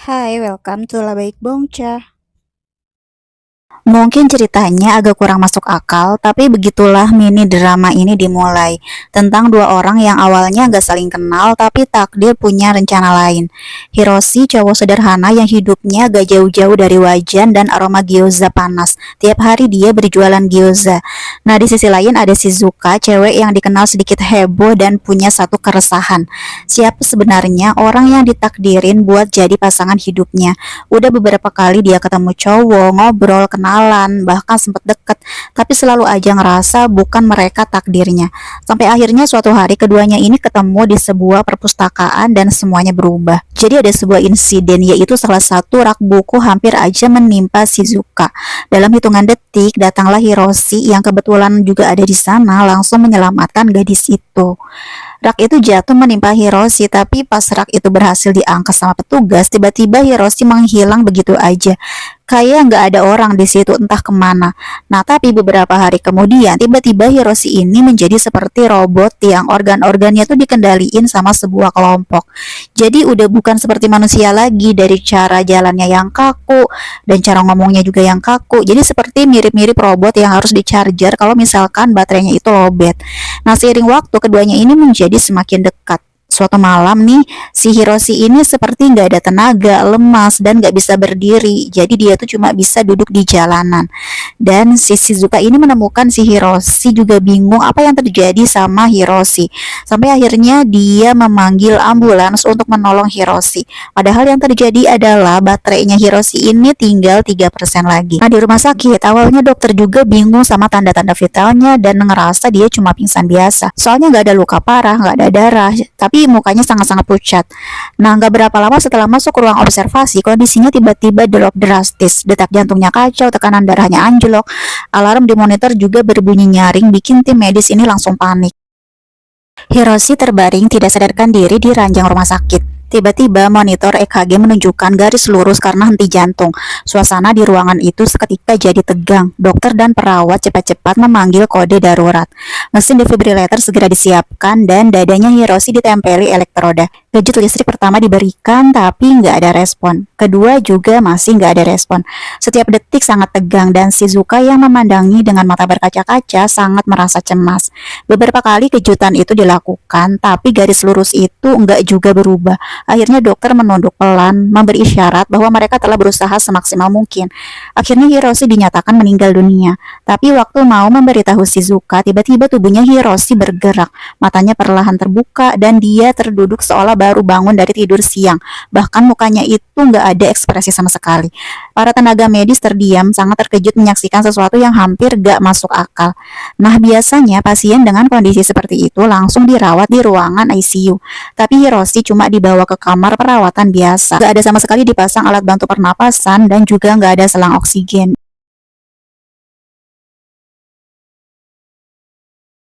Hai, welcome to Labaik Bongca. Mungkin ceritanya agak kurang masuk akal, tapi begitulah mini drama ini dimulai. Tentang dua orang yang awalnya nggak saling kenal, tapi takdir punya rencana lain. Hiroshi, cowok sederhana yang hidupnya gak jauh-jauh dari wajan dan aroma gyoza panas. Tiap hari dia berjualan gyoza. Nah, di sisi lain ada Shizuka, cewek yang dikenal sedikit heboh dan punya satu keresahan. Siapa sebenarnya orang yang ditakdirin buat jadi pasangan hidupnya? Udah beberapa kali dia ketemu cowok, ngobrol, kenalan, bahkan sempet deket, tapi selalu aja ngerasa bukan mereka takdirnya. Sampai akhirnya suatu hari keduanya ini ketemu di sebuah perpustakaan dan semuanya berubah. Jadi ada sebuah insiden, yaitu salah satu rak buku hampir aja menimpa Shizuka. Dalam hitungan detik, datanglah Hiroshi yang kebetulan juga ada di sana langsung menyelamatkan gadis itu. Rak itu jatuh menimpa Hiroshi, tapi pas rak itu berhasil diangkat sama petugas, tiba-tiba Hiroshi menghilang begitu aja. Kayak nggak ada orang di situ, entah kemana. Nah, tapi beberapa hari kemudian, tiba-tiba Hiroshi ini menjadi seperti robot yang organ-organnya tuh dikendaliin sama sebuah kelompok. Jadi udah bukan seperti manusia lagi, dari cara jalannya yang kaku dan cara ngomongnya juga yang kaku. Jadi seperti mirip-mirip robot yang harus di-charger kalau misalkan baterainya itu lowbat. Nah, seiring waktu keduanya ini menjadi semakin dekat. Suatu malam nih, si Hiroshi ini seperti nggak ada tenaga, lemas, dan nggak bisa berdiri. Jadi dia tuh cuma bisa duduk di jalanan. Dan si Shizuka ini menemukan si Hiroshi juga bingung apa yang terjadi sama Hiroshi. Sampai akhirnya dia memanggil ambulans untuk menolong Hiroshi. Padahal yang terjadi adalah baterainya Hiroshi ini tinggal 3% lagi. Nah, di rumah sakit, awalnya dokter juga bingung sama tanda-tanda vitalnya dan ngerasa dia cuma pingsan biasa. Soalnya nggak ada luka parah, nggak ada darah, tapi mukanya sangat-sangat pucat. Nah, nggak berapa lama setelah masuk ke ruang observasi, kondisinya tiba-tiba drop drastis. Detak jantungnya kacau, tekanan darahnya anjlok, alarm di monitor juga berbunyi nyaring, bikin tim medis ini langsung panik. Hiroshi terbaring tidak sadarkan diri di ranjang rumah sakit. Tiba-tiba monitor EKG menunjukkan garis lurus karena henti jantung. Suasana di ruangan itu seketika jadi tegang. Dokter dan perawat cepat-cepat memanggil kode darurat. Mesin defibrillator segera disiapkan dan dadanya Hiroshi ditempeli elektroda. Kejut listrik pertama diberikan tapi nggak ada respon. Kedua juga masih nggak ada respon. Setiap detik sangat tegang dan Shizuka yang memandangi dengan mata berkaca-kaca sangat merasa cemas. Beberapa kali kejutan itu dilakukan tapi garis lurus itu nggak juga berubah. Akhirnya dokter menunduk pelan, memberi isyarat bahwa mereka telah berusaha semaksimal mungkin. Akhirnya Hiroshi dinyatakan meninggal dunia. Tapi waktu mau memberitahu Shizuka, tiba-tiba tubuhnya Hiroshi bergerak. Matanya perlahan terbuka dan dia terduduk seolah baru bangun dari tidur siang. Bahkan mukanya itu nggak ada ekspresi sama sekali. Para tenaga medis terdiam, sangat terkejut menyaksikan sesuatu yang hampir gak masuk akal. Nah, biasanya pasien dengan kondisi seperti itu langsung dirawat di ruangan ICU. Tapi Hiroshi cuma dibawa ke kamar perawatan biasa. Gak ada sama sekali dipasang alat bantu pernapasan dan juga gak ada selang oksigen.